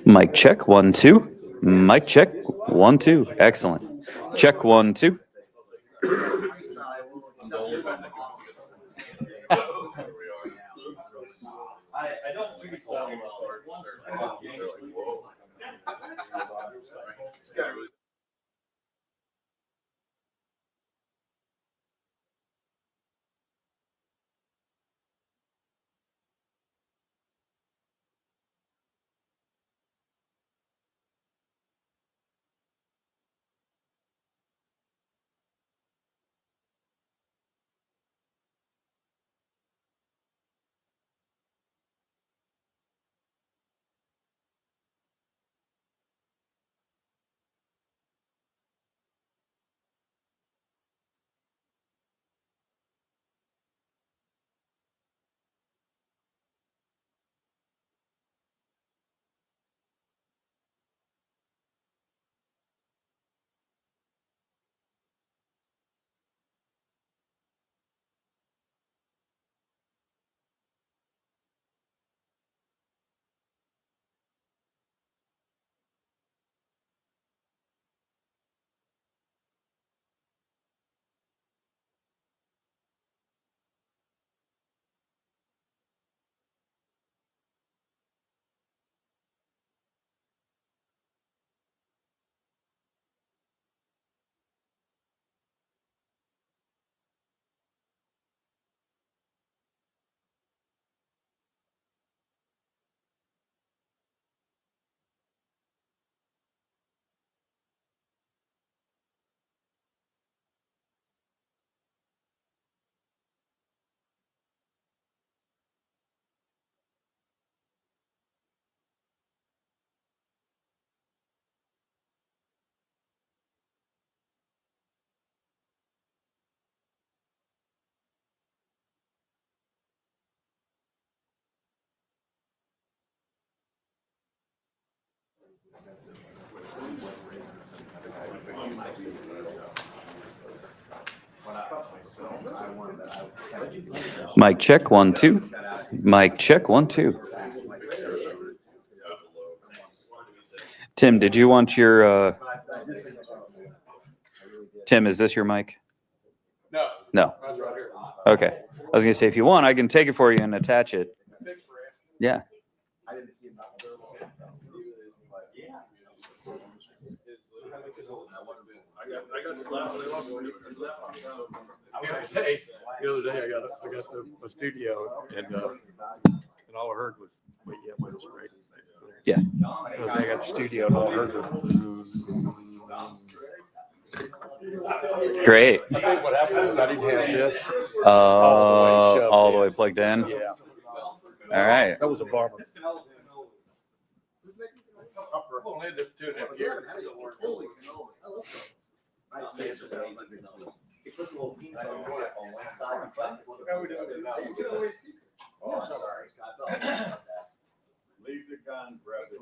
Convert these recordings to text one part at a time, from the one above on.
Mic check, 1, 2. Mic check, 1, 2. Excellent. Check, 1, 2. I don't freestyle. Mic check, 1, 2. Mic check, 1, 2. Tim, did you want your Tim, is this your mic? No. No. Okay. I was gonna say, if you want, I can take it for you and attach it. Yeah. The other day I got a studio and all I heard was wait, yeah, mine's right. Yeah. The other day I got the studio and all I heard was Great. I think what happened is I didn't have this All the way plugged in. Yeah. All right. That was a bummer. I've only had this for 2.5 years. Leave the gun, grab it.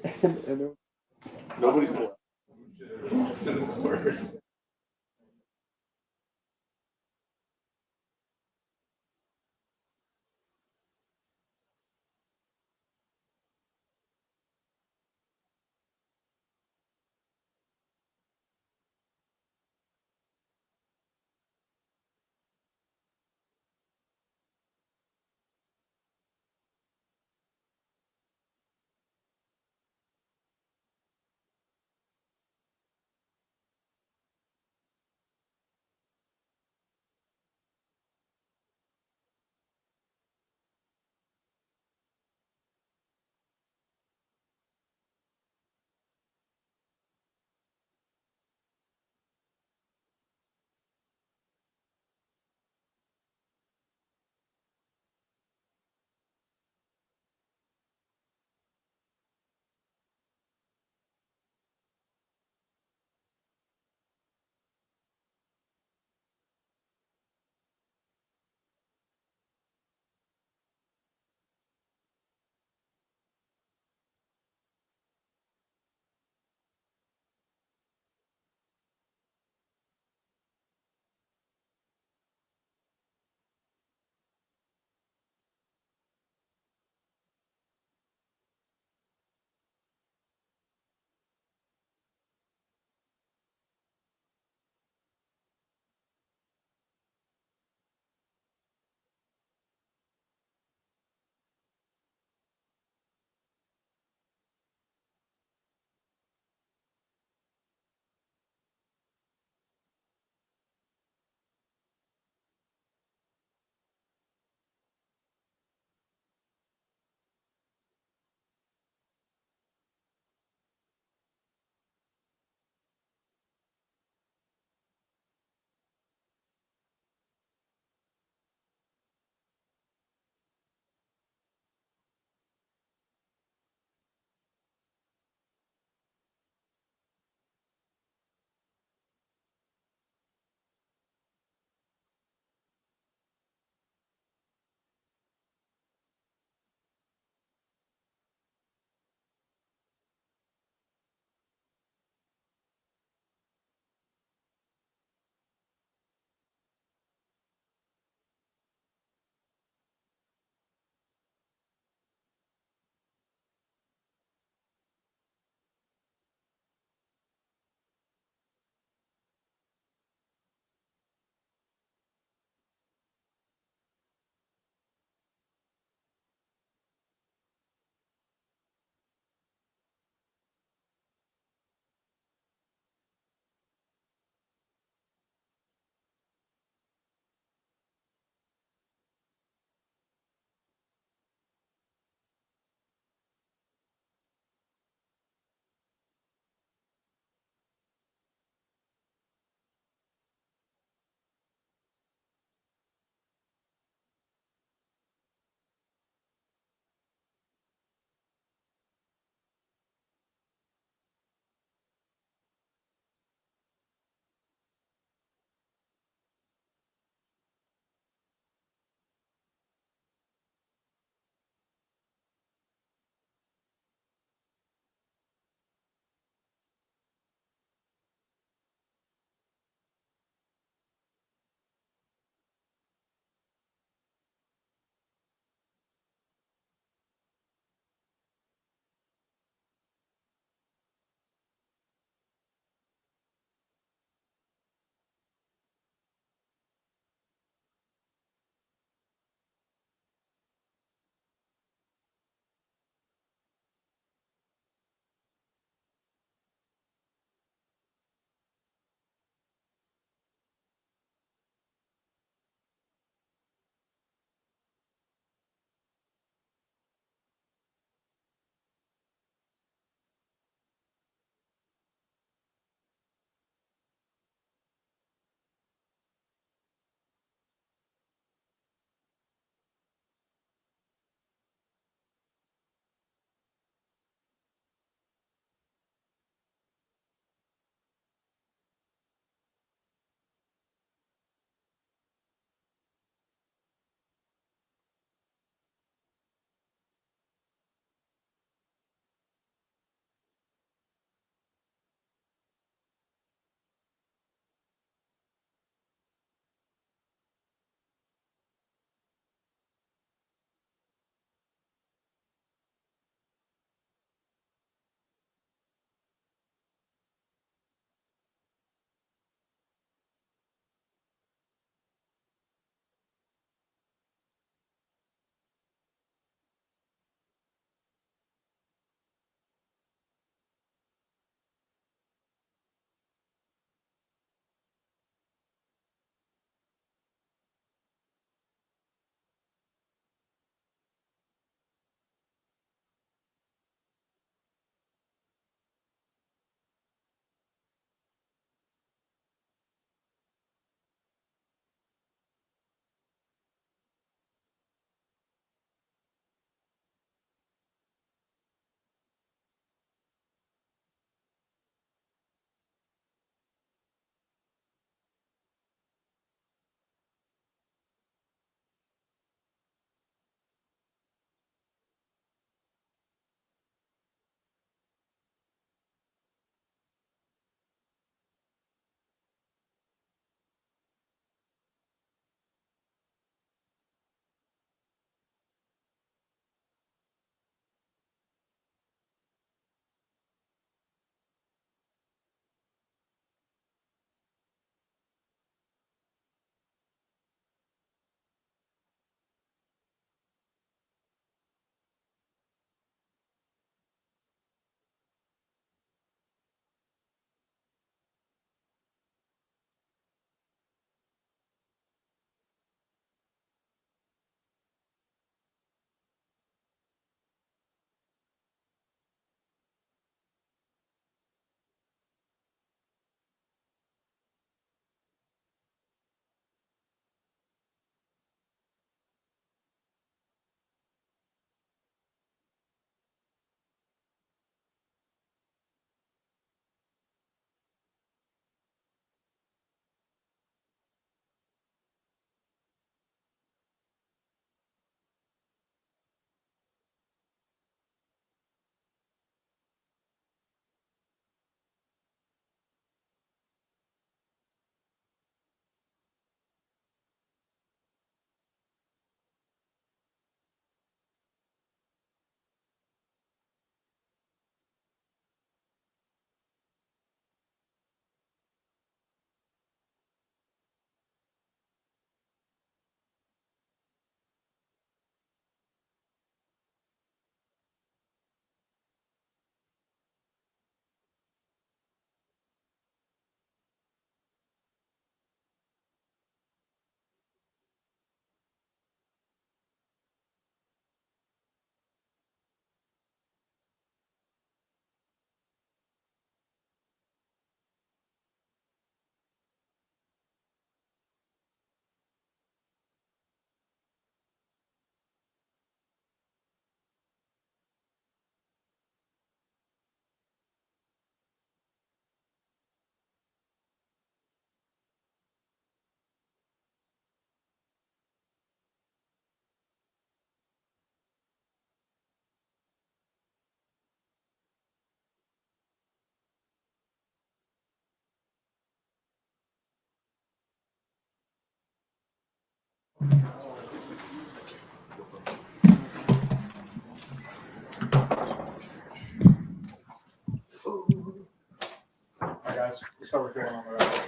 And nobody's allowed. guys. We'll start with Dylan on the right.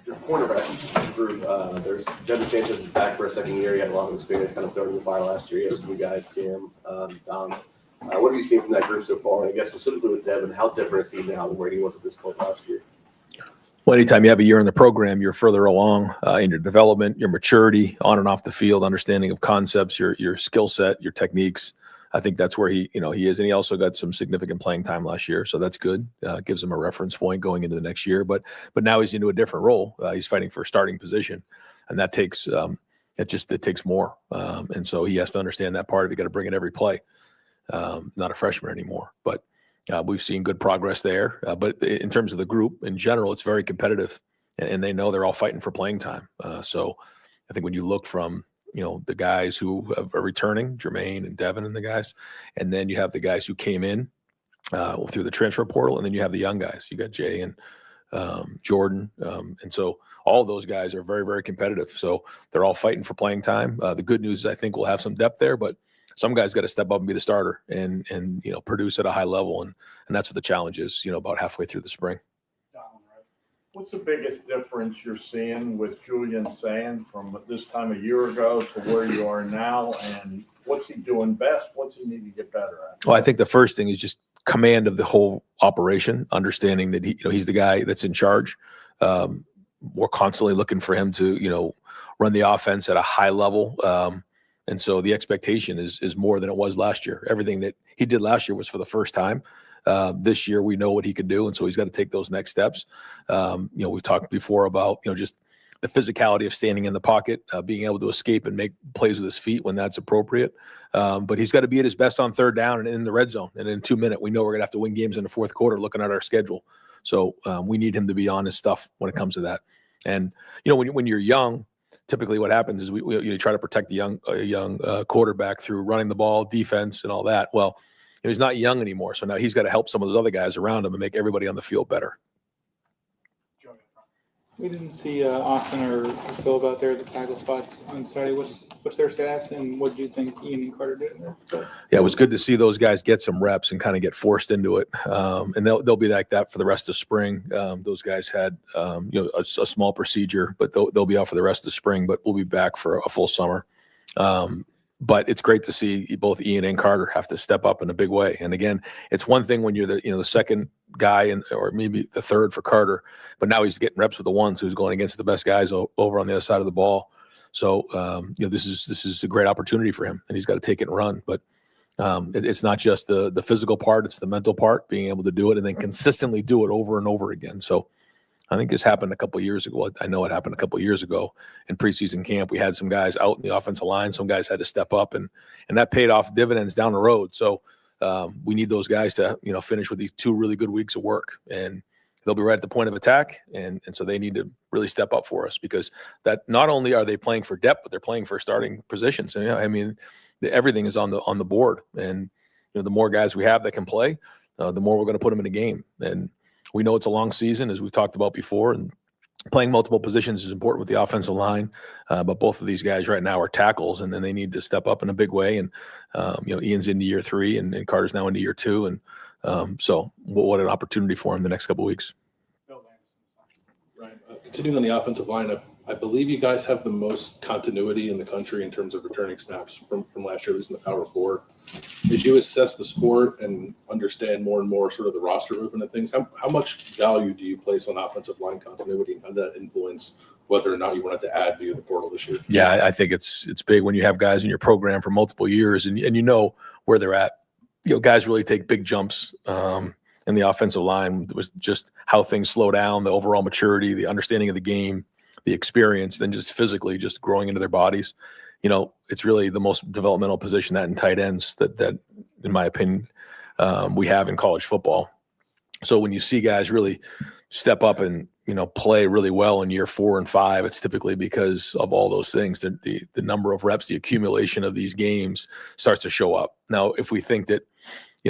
Your cornerbacks group, there's Devin Sanchez is back for a second year. He had a lot of experience kind of throwing in the fire last year. You have you guys, Kim, Dom. What have you seen from that group so far? And I guess specifically with Devin, how different is he now than where he was at this point last year? Well, anytime you have a year in the program, you're further along in your development, your maturity on and off the field, understanding of concepts, your skill set, your techniques. I think that's where he is. And he also got some significant playing time last year. So that's good. Gives him a reference point going into the next year. But now he's into a different role. He's fighting for a starting position. And that takes, it takes more. And so he has to understand that part of it. You got to bring it every play. Not a freshman anymore. But we've seen good progress there. But in terms of the group in general, it's very competitive. And they know they're all fighting for playing time. So I think when you look from, the guys who are returning, Jermaine and Devin and the guys, and then you have the guys who came in through the transfer portal, and then you have the young guys. You got Jay and Jordan. And so all of those guys are very, very competitive. So they're all fighting for playing time. The good news is I think we'll have some depth there, but some guys got to step up and be the starter and produce at a high level. And that's what the challenge is, about halfway through the spring. What's the biggest difference you're seeing with Julian Sand from this time a year ago to where you are now? And what's he doing best? What's he need to get better at? Well, I think the first thing is just command of the whole operation, understanding that he's the guy that's in charge. We're constantly looking for him to, run the offense at a high level. And so the expectation is more than it was last year. Everything that he did last year was for the first time. This year we know what he can do, and so he's got to take those next steps. We've talked before about just the physicality of standing in the pocket, being able to escape and make plays with his feet when that's appropriate. But he's got to be at his best on third down and in the red zone. And in 2 minutes, we know we're gonna have to win games in the fourth quarter. Looking at our schedule, so we need him to be on his stuff when it comes to that. And when you're young, typically what happens is we try to protect the young quarterback through running the ball, defense, and all that. Well, he's not young anymore, so now he's got to help some of those other guys around him and make everybody on the field better. We didn't see Austin or Phil out there at the tackle spots on Saturday. What's their status, and what do you think Ian and Carter did in there? Yeah, it was good to see those guys get some reps and kind of get forced into it. And they'll be like that for the rest of spring. Those guys had a small procedure, but they'll be out for the rest of spring. But we'll be back for a full summer. But it's great to see both Ian and Carter have to step up in a big way. And again, it's one thing when you're the second guy or maybe the third for Carter, but now he's getting reps with the ones who's going against the best guys over on the other side of the ball. So this is a great opportunity for him, and he's got to take it and run. But it's not just the physical part; it's the mental part, being able to do it and then consistently do it over and over again. So I think this happened a couple of years ago. I know it happened a couple of years ago in preseason camp. We had some guys out in the offensive line. Some guys had to step up, and that paid off dividends down the road. So we need those guys to finish with these 2 really good weeks of work, and they'll be right at the point of attack. And so they need to really step up for us, because that not only are they playing for depth, but they're playing for starting positions. And everything is on the board, and the more guys we have that can play, the more we're going to put them in a game. And we know it's a long season, as we've talked about before, and playing multiple positions is important with the offensive line. But both of these guys right now are tackles, and then they need to step up in a big way. And, Ian's into year 3 and Carter's now into year 2. And so what an opportunity for him the next couple of weeks. Right. Continuing on the offensive line, I believe you guys have the most continuity in the country in terms of returning snaps from last year, at least in the Power 4. As you assess the sport and understand more and more sort of the roster movement and things, how much value do you place on offensive line continuity, and how does that influence whether or not you wanted to add via the portal this year? Yeah, I think it's big when you have guys in your program for multiple years and where they're at. Guys really take big jumps in the offensive line. It was just how things slow down, the overall maturity, the understanding of the game, the experience, then just physically just growing into their bodies. It's really the most developmental position that in tight ends that in my opinion, we have in college football. So when you see guys really step up and, play really well in year 4 and 5, it's typically because of all those things. The number of reps, the accumulation of these games starts to show up. Now, if we think that,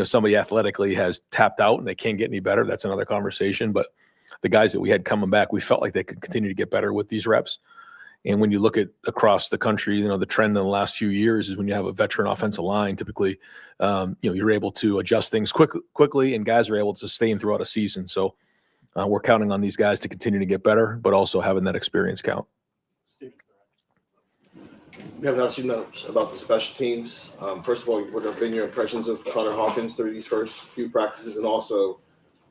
somebody athletically has tapped out and they can't get any better, that's another conversation. But the guys that we had coming back, we felt like they could continue to get better with these reps. And when you look at across the country, the trend in the last few years is when you have a veteran offensive line, typically, you're able to adjust things quickly, and guys are able to sustain throughout a season. So we're counting on these guys to continue to get better, but also having that experience count. We have asked you much about the special teams. First of all, what have been your impressions of Connor Hawkins through these first few practices, and also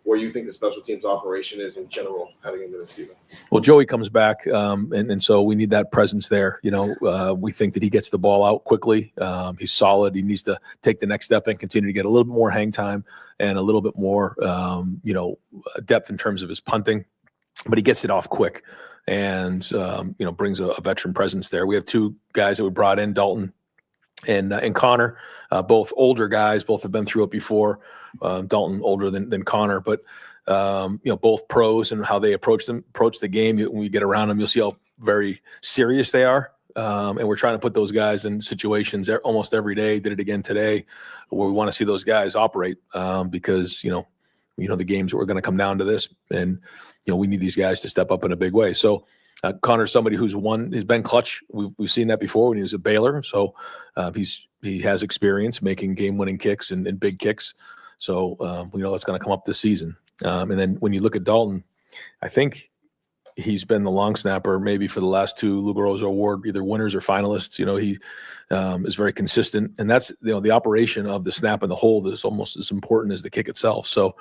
where you think the special teams operation is in general heading into the season? Well, Joey comes back, and so we need that presence there. We think that he gets the ball out quickly. He's solid. He needs to take the next step and continue to get a little bit more hang time and a little bit more, depth in terms of his punting. But he gets it off quick and, brings a veteran presence there. We have two guys that we brought in, Dalton and Connor, both older guys. Both have been through it before. Dalton older than Connor, but both pros and how they approach the game. When you get around them, you'll see how very serious they are. And we're trying to put those guys in situations almost every day. Did it again today, where we want to see those guys operate because the games are going to come down to this, and we need these guys to step up in a big way. So Connor's somebody who's been clutch. We've seen that before when he was at Baylor. So he has experience making game-winning kicks and big kicks. So we know that's going to come up this season. And then when you look at Dalton, I think he's been the long snapper maybe for the last two Lou Groza Award, either winners or finalists. He is very consistent, and that's the operation of the snap and the hold is almost as important as the kick itself. So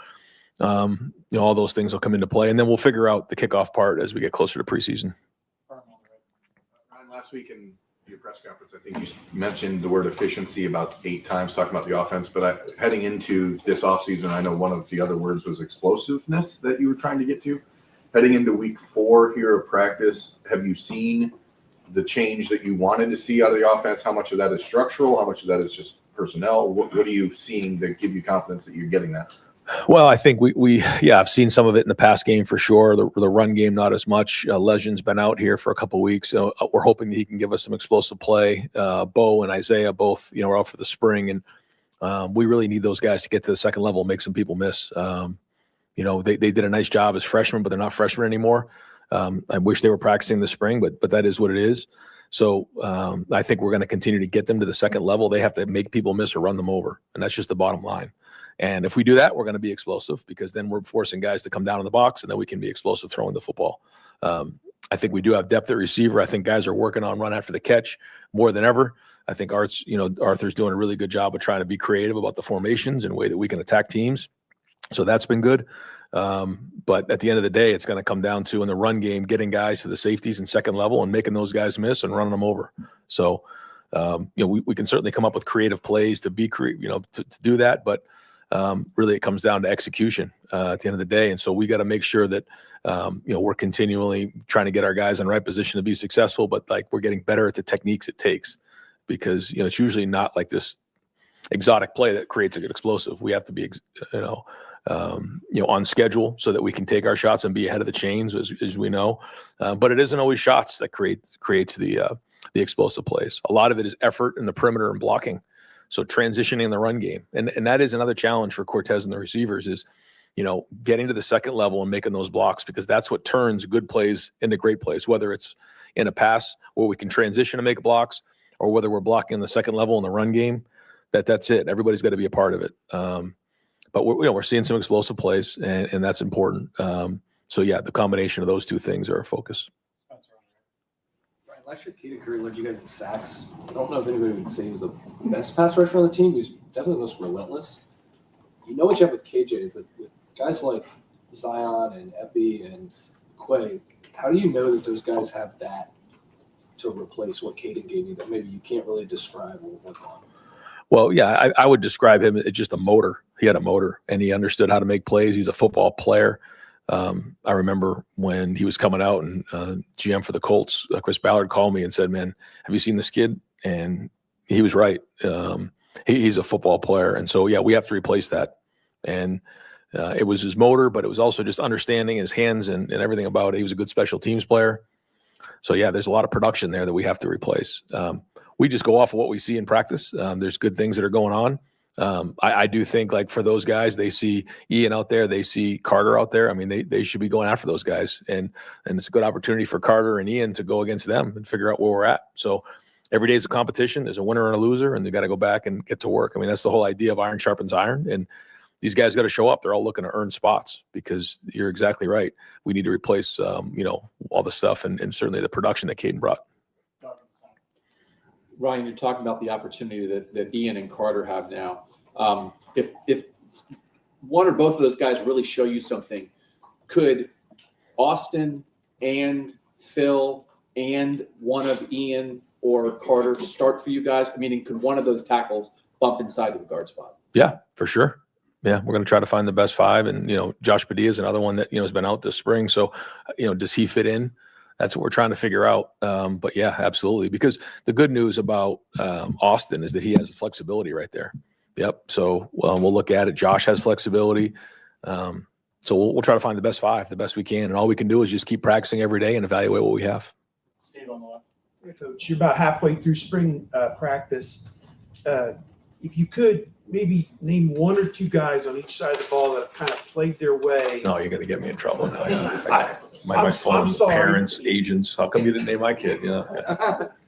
all those things will come into play, and then we'll figure out the kickoff part as we get closer to preseason. Ryan, last week in your press conference, I think you mentioned the word efficiency about 8 times, talking about the offense. But heading into this offseason, I know one of the other words was explosiveness that you were trying to get to. Heading into week 4 here of practice, have you seen the change that you wanted to see out of the offense? How much of that is structural? How much of that is just personnel? What are you seeing that give you confidence that you're getting that? Well, I think I've seen some of it in the past game for sure. The run game, not as much. Legion's been out here for a couple of weeks. So we're hoping that he can give us some explosive play. Bo and Isaiah both, are out for the spring, and we really need those guys to get to the second level and make some people miss. They did a nice job as freshmen, but they're not freshmen anymore. I wish they were practicing this spring, but that is what it is. So I think we're going to continue to get them to the second level. They have to make people miss or run them over, and that's just the bottom line. And if we do that, we're going to be explosive, because then we're forcing guys to come down in the box, and then we can be explosive throwing the football. I think we do have depth at receiver. I think guys are working on run after the catch more than ever. I think Arthur's doing a really good job of trying to be creative about the formations and a way that we can attack teams. So that's been good. But at the end of the day, it's going to come down to, in the run game, getting guys to the safeties and second level and making those guys miss and running them over. So, we can certainly come up with creative plays to be to do that. But really, it comes down to execution at the end of the day. And so we got to make sure that, we're continually trying to get our guys in the right position to be successful, but we're getting better at the techniques it takes, because, it's usually not like this exotic play that creates a good explosive. We have to be, on schedule so that we can take our shots and be ahead of the chains, as we know. But it isn't always shots that creates the explosive plays. A lot of it is effort in the perimeter and blocking. So transitioning in the run game. And that is another challenge for Cortez and the receivers is, getting to the second level and making those blocks, because that's what turns good plays into great plays, whether it's in a pass where we can transition and make blocks, or whether we're blocking the second level in the run game. That's it. Everybody's got to be a part of it. But we're seeing some explosive plays, and that's important. The combination of those two things are our focus. Last year, Kaden Curry led you guys in sacks. I don't know if anybody would say he was the best pass rusher on the team. He's definitely the most relentless. You know what you have with KJ, but with guys like Zion and Epi and Quay, how do you know that those guys have that to replace what Kaden gave you that maybe you can't really describe or work on? Well, yeah, I would describe him as just a motor. He had a motor, and he understood how to make plays. He's a football player. I remember when he was coming out, and GM for the Colts, Chris Ballard, called me and said, "Man, have you seen this kid?" And he was right. He's a football player. And so, we have to replace that. And it was his motor, but it was also just understanding his hands and everything about it. He was a good special teams player. So, there's a lot of production there that we have to replace. We just go off of what we see in practice. There's good things that are going on. I do think, like, for those guys, they see Ian out there, they see Carter out there. I mean, they should be going after those guys, and it's a good opportunity for Carter and Ian to go against them and figure out where we're at. So every day is a competition. There's a winner and a loser, and they got to go back and get to work. I mean, that's the whole idea of iron sharpens iron, and these guys got to show up. They're all looking to earn spots, because you're exactly right. We need to replace, all the stuff and certainly the production that Caden brought. Ryan, you're talking about the opportunity that Ian and Carter have now. If one or both of those guys really show you something, could Austin and Phil and one of Ian or Carter start for you guys? I mean, could one of those tackles bump inside of the guard spot? Yeah, for sure. Yeah, we're going to try to find the best 5. And, Josh Padilla is another one that, has been out this spring. So, does he fit in? That's what we're trying to figure out. But yeah, absolutely. Because the good news about Austin is that he has flexibility right there. Yep. So we'll look at it. Josh has flexibility. So we'll try to find the best 5, the best we can. And all we can do is just keep practicing every day and evaluate what we have. Steve on the left. Yeah, Coach, you're about halfway through spring practice. If you could maybe name 1 or 2 guys on each side of the ball that have kind of played their way. No, you're going to get me in trouble now. I'm My phone, sorry. parents, agents. How come you didn't name my kid? Yeah.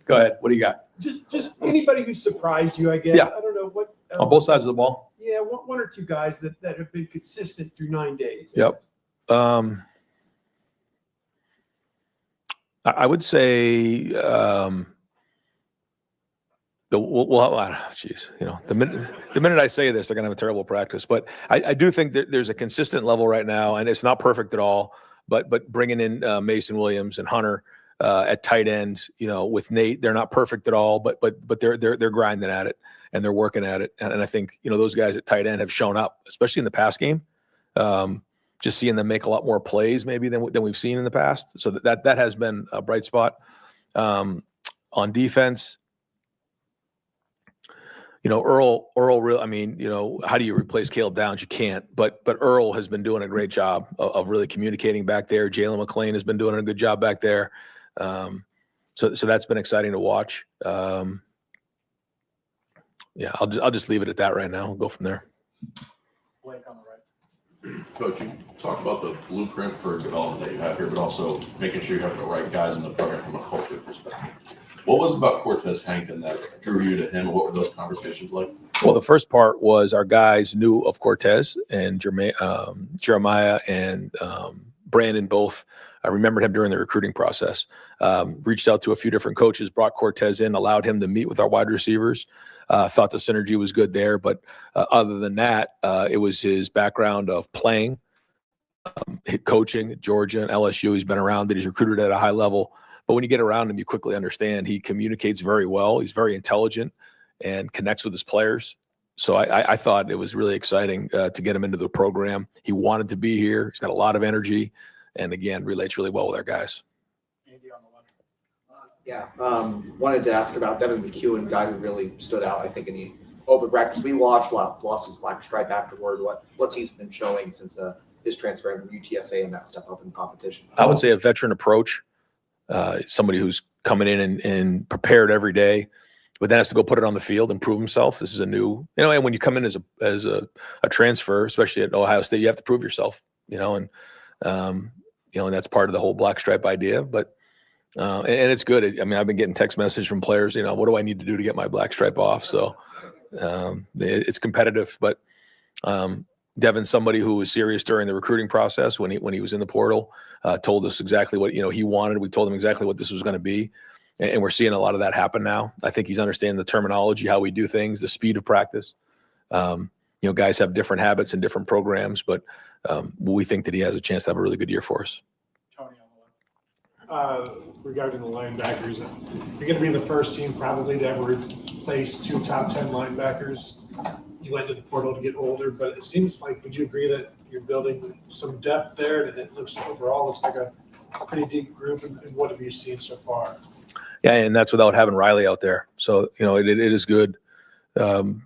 Go ahead. What do you got? Just anybody who surprised you, I guess. Yeah. I don't know what. On both sides of the ball? Yeah, 1 or 2 guys that have been consistent through 9 days. Yep. I would say the minute I say this, they're gonna have a terrible practice. But I do think that there's a consistent level right now, and it's not perfect at all. But bringing in Mason Williams and Hunter at tight end, with Nate, they're not perfect at all. But they're grinding at it and they're working at it. And I think those guys at tight end have shown up, especially in the pass game. Just seeing them make a lot more plays maybe than we've seen in the past. So that has been a bright spot. On defense, Earl real. I mean, how do you replace Caleb Downs? You can't. But Earl has been doing a great job of really communicating back there. Jalen McClain has been doing a good job back there. So that's been exciting to watch. Yeah, I'll just leave it at that right now. We'll go from there. Blake on the right. Coach, you talked about the blueprint for development that you have here, but also making sure you have the right guys in the program from a culture perspective. What was it about Cortez Hankton that drew you to him? What were those conversations like? Well, the first part was our guys knew of Cortez, and Jeremiah and Brandon both. I remembered him during the recruiting process. Reached out to a few different coaches, brought Cortez in, allowed him to meet with our wide receivers. Thought the synergy was good there. But other than that, it was his background of playing, coaching at Georgia and LSU. He's been around it. He's recruited at a high level. But when you get around him, you quickly understand he communicates very well. He's very intelligent and connects with his players. So I thought it was really exciting to get him into the program. He wanted to be here. He's got a lot of energy, and again, relates really well with our guys. Andy on the left. Yeah, wanted to ask about Devin McEwen, guy who really stood out, I think, in the open practice we watched. Lost his black stripe afterward. What's he's been showing since his transfer from UTSA and that step up in competition? I would say a veteran approach. Somebody who's coming in and prepared every day, but then has to go put it on the field and prove himself. This is a new, and when you come in as a transfer, especially at Ohio State, you have to prove yourself, and that's part of the whole black stripe idea. But and it's good. I mean, I've been getting text messages from players, what do I need to do to get my black stripe off? So it's competitive, but Devin's somebody who was serious during the recruiting process when he was in the portal, told us exactly what he wanted. We told him exactly what this was going to be, and we're seeing a lot of that happen now. I think he's understanding the terminology, how we do things, the speed of practice. Guys have different habits and different programs, but we think that he has a chance to have a really good year for us. Tony on the left. Regarding the linebackers, you're going to be the first team probably to ever replace 2 top 10 linebackers. You went to the portal to get older, but it seems like, would you agree that you're building some depth there, and it looks like a pretty deep group, and what have you seen so far? Yeah, and that's without having Riley out there. So, it is good. And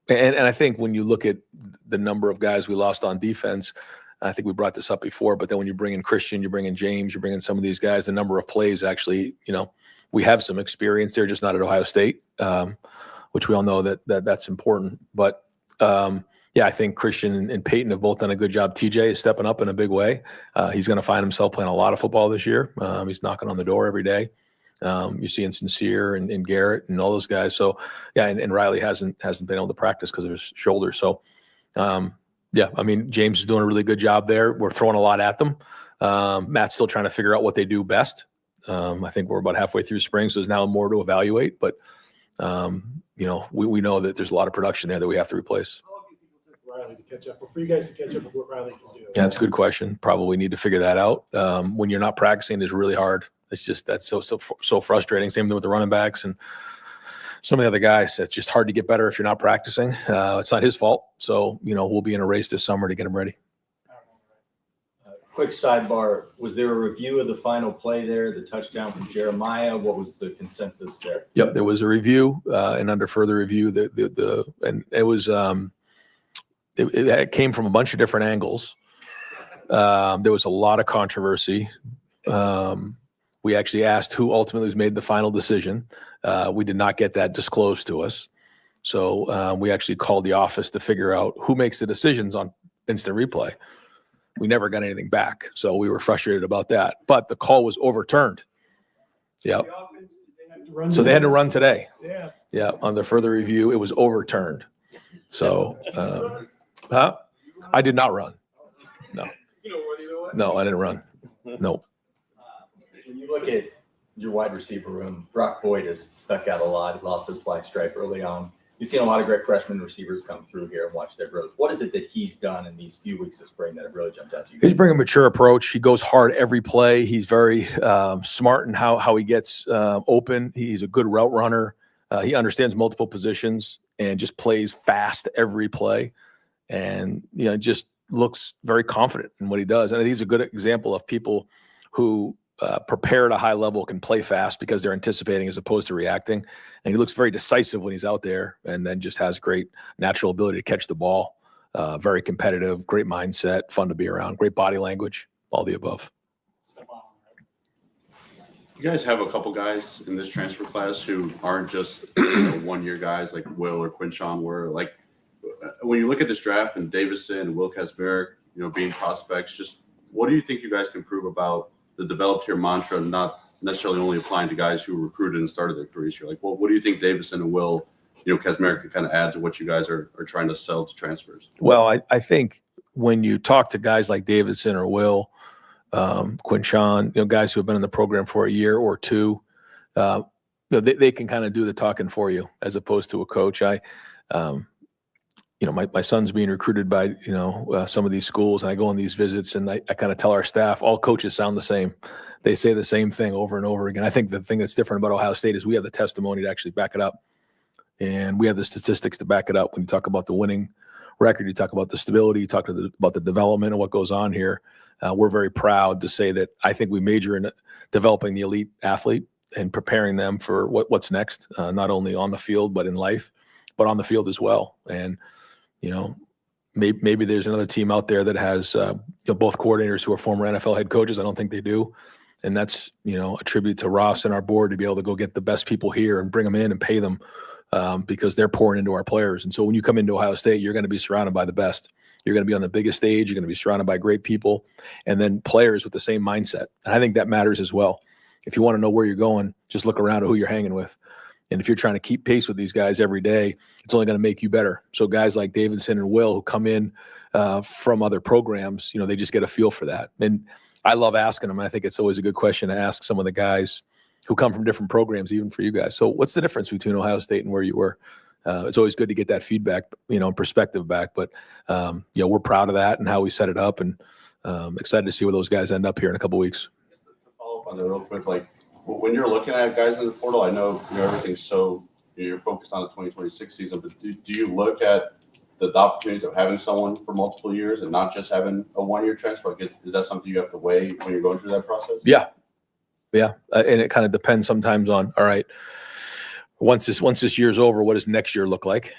I think when you look at the number of guys we lost on defense, I think we brought this up before, but then when you bring in Christian, you bring in James, you bring in some of these guys, the number of plays actually, we have some experience there, just not at Ohio State, which we all know that's important. But Yeah, I think Christian and Peyton have both done a good job. TJ is stepping up in a big way. He's going to find himself playing a lot of football this year. He's knocking on the door every day. You're seeing Sincere and Garrett and all those guys. So yeah, and Riley hasn't been able to practice because of his shoulder. So yeah, I mean, James is doing a really good job there. We're throwing a lot at them. Matt's still trying to figure out what they do best. I think we're about halfway through spring, so there's now more to evaluate. But you know, we know that there's a lot of production there that we have to replace. How long do you think it'll take Riley to catch up, or for you guys to catch up with what Riley can do? Yeah, that's a good question. Probably need to figure that out. When you're not practicing, it's really hard. It's just that's so frustrating. Same thing with the running backs and some of the other guys. It's just hard to get better if you're not practicing. It's not his fault. So, you know, we'll be in a race this summer to get him ready. Quick sidebar, was there a review of the final play there, the touchdown from Jeremiah? What was the consensus there? Yep, there was a review, and under further review, and it was it came from a bunch of different angles. There was a lot of controversy. We actually asked who ultimately made the final decision. We did not get that disclosed to us, so we actually called the office to figure out who makes the decisions on instant replay. We never got anything back, so we were frustrated about that. But the call was overturned. Yeah. So they had to run today. Yeah. Yeah. On the further review, it was overturned. So, I did not run. No. No, I didn't run. No. When you look at your wide receiver room, Brock Boyd has stuck out a lot. He lost his black stripe early on. You've seen a lot of great freshman receivers come through here and watch their growth. What is it that he's done in these few weeks of spring that have really jumped out to you? He's bringing a mature approach. He goes hard every play. He's very smart in how he gets open. He's a good route runner. He understands multiple positions and just plays fast every play. And, you know, just looks very confident in what he does. And he's a good example of people who prepare at a high level, can play fast because they're anticipating as opposed to reacting. And he looks very decisive when he's out there, and then just has great natural ability to catch the ball. Very competitive, great mindset, fun to be around, great body language, all the above. You guys have a couple guys in this transfer class who aren't just one-year guys like Will or Quinshawn were. Like, when you look at this draft and Davison and Will Kazmarek, being prospects, just what do you think you guys can prove about the developed here mantra, not necessarily only applying to guys who recruited and started their careers here? Like, what do you think Davison and Will, Kazmarek can kind of add to what you guys are trying to sell to transfers? Well, I think when you talk to guys like Davison or Will, Quinshawn, guys who have been in the program for a year or two, they can kind of do the talking for you as opposed to a coach. My son's being recruited by, some of these schools, and I go on these visits and I kind of tell our staff, all coaches sound the same. They say the same thing over and over again. I think the thing that's different about Ohio State is we have the testimony to actually back it up. And we have the statistics to back it up. When you talk about the winning record, you talk about the stability, you talk about the development and what goes on here. We're very proud to say that I think we major in developing the elite athlete and preparing them for what's next, not only on the field, but in life, but on the field as well. And, maybe there's another team out there that has both coordinators who are former NFL head coaches. I don't think they do. And that's, a tribute to Ross and our board to be able to go get the best people here and bring them in and pay them because they're pouring into our players. And so when you come into Ohio State, you're going to be surrounded by the best. You're going to be on the biggest stage. You're going to be surrounded by great people and then players with the same mindset. And I think that matters as well. If you want to know where you're going, just look around at who you're hanging with. And if you're trying to keep pace with these guys every day, it's only going to make you better. So guys like Davidson and Will who come in from other programs, they just get a feel for that. And I love asking them. And I think it's always a good question to ask some of the guys who come from different programs, even for you guys. So what's the difference between Ohio State and where you were? It's always good to get that feedback, perspective back. But, we're proud of that and how we set it up, and excited to see where those guys end up here in a couple of weeks. Just to follow up on that real quick, when you're looking at guys in the portal, I know everything's so you're focused on the 2026 season, but do you look at the opportunities of having someone for multiple years and not just having a one-year transfer? Is that something you have to weigh when you're going through that process? Yeah. And it kind of depends sometimes on, all right, once this year's over, what does next year look like?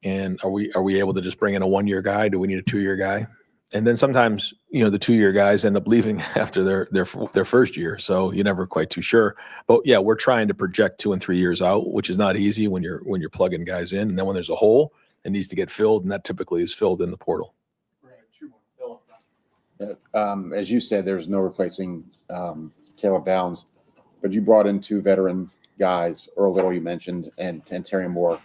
And are we able to just bring in a one-year guy? Do we need a two-year guy? And then sometimes, the two-year guys end up leaving after their first year. So you're never quite too sure. But yeah, we're trying to project 2 and 3 years out, which is not easy when you're plugging guys in. And then when there's a hole, and needs to get filled, and that typically is filled in the portal. As you said, there's no replacing Caleb Downs, but you brought in 2 veteran guys, Earl Little you mentioned, and Terry Moore.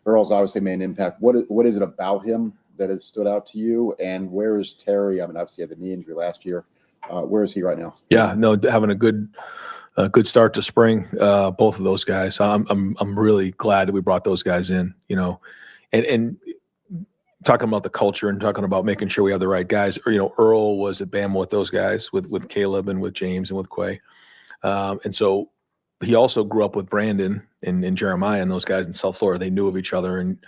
Earl's obviously made an impact. What is it about him that has stood out to you? And where is Terry? I mean, obviously he had the knee injury last year. Where is he right now? Yeah, no, having a good start to spring. Both of those guys. I'm really glad that we brought those guys in. And talking about the culture and talking about making sure we have the right guys. Earl was at Bama with those guys, with Caleb and with James and with Quay. And so he also grew up with Brandon and Jeremiah and those guys in South Florida. They knew of each other and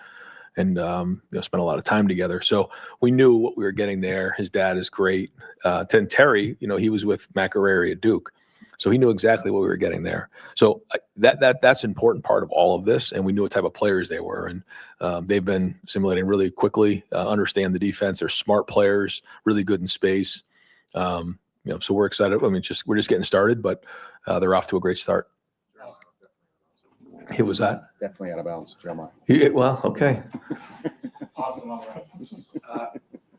spent a lot of time together. So we knew what we were getting there. His dad is great. Then Terry, he was with Macareri at Duke. So he knew exactly what we were getting there. So that's an important part of all of this. And we knew what type of players they were. And they've been assimilating really quickly, understand the defense. They're smart players, really good in space. So we're excited. I mean, we're just getting started, but they're off to a great start. It was that? Definitely out of bounds, Jeremiah. Well, okay. Awesome.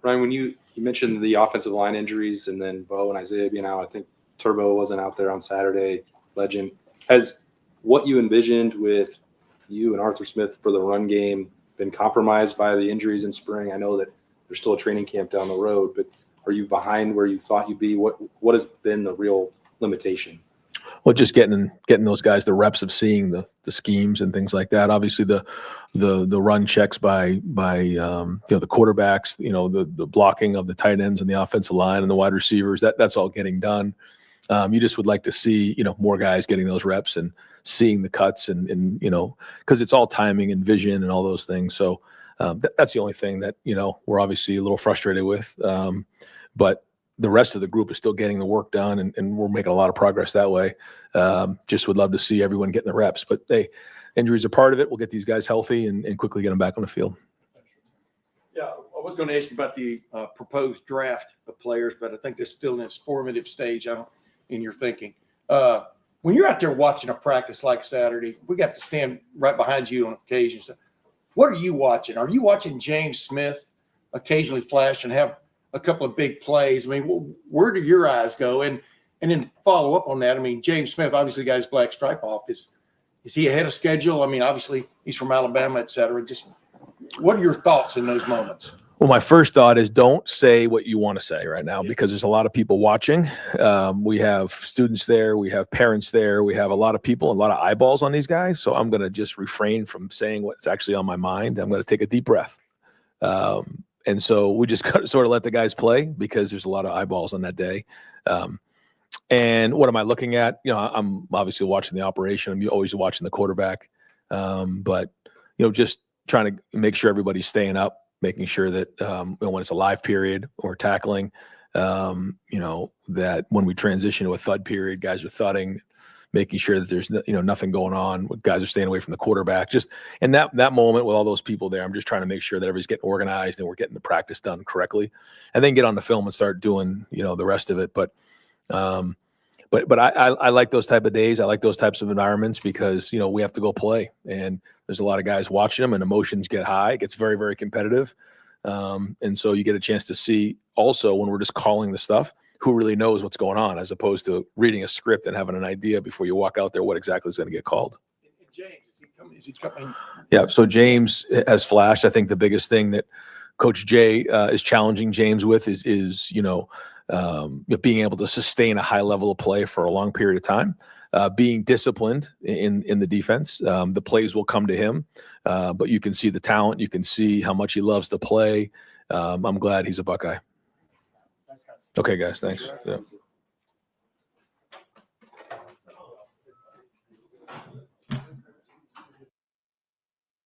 Ryan, when you mentioned the offensive line injuries and then Bo and Isaiah being out, I think Turbo wasn't out there on Saturday. Legend. Has what you envisioned with you and Arthur Smith for the run game been compromised by the injuries in spring? I know that there's still a training camp down the road, but are you behind where you thought you'd be? What has been the real limitation? Well, just getting those guys the reps of seeing the schemes and things like that. Obviously, the run checks by the quarterbacks, the blocking of the tight ends and the offensive line and the wide receivers. That's all getting done. You just would like to see more guys getting those reps and seeing the cuts and because it's all timing and vision and all those things. So that's the only thing that we're obviously a little frustrated with. But the rest of the group is still getting the work done, and we're making a lot of progress that way. Just would love to see everyone getting the reps. But injuries are part of it. We'll get these guys healthy and quickly get them back on the field. Yeah, I was going to ask you about the proposed draft of players, but I think they're still in this formative stage in your thinking. When you're out there watching a practice like Saturday, we got to stand right behind you on occasions. What are you watching? Are you watching James Smith occasionally flash and have a couple of big plays? I mean, where do your eyes go? And then follow up on that. I mean, James Smith obviously got his black stripe off. Is he ahead of schedule? I mean, obviously he's from Alabama, et cetera. Just what are your thoughts in those moments? Well, my first thought is don't say what you want to say right now because there's a lot of people watching. We have students there. We have parents there. We have a lot of people, a lot of eyeballs on these guys. So I'm going to just refrain from saying what's actually on my mind. I'm going to take a deep breath. And so we just sort of let the guys play because there's a lot of eyeballs on that day. And what am I looking at? I'm obviously watching the operation. I'm always watching the quarterback. But, just trying to make sure everybody's staying up, making sure that when it's a live period or tackling, that when we transition to a thud period, guys are thudding, making sure that there's nothing going on. Guys are staying away from the quarterback. Just in that moment with all those people there, I'm just trying to make sure that everybody's getting organized and we're getting the practice done correctly, and then get on the film and start doing the rest of it. But I like those type of days. I like those types of environments because we have to go play, and there's a lot of guys watching them, and emotions get high. It gets very, very competitive, and so you get a chance to see also when we're just calling the stuff, who really knows what's going on, as opposed to reading a script and having an idea before you walk out there what exactly is going to get called. James, is he coming? Yeah, so James has flashed. I think the biggest thing that Coach Jay is challenging James with is being able to sustain a high level of play for a long period of time, being disciplined in the defense. The plays will come to him, but you can see the talent. You can see how much he loves to play. I'm glad he's a Buckeye. Okay, guys, thanks. Yeah.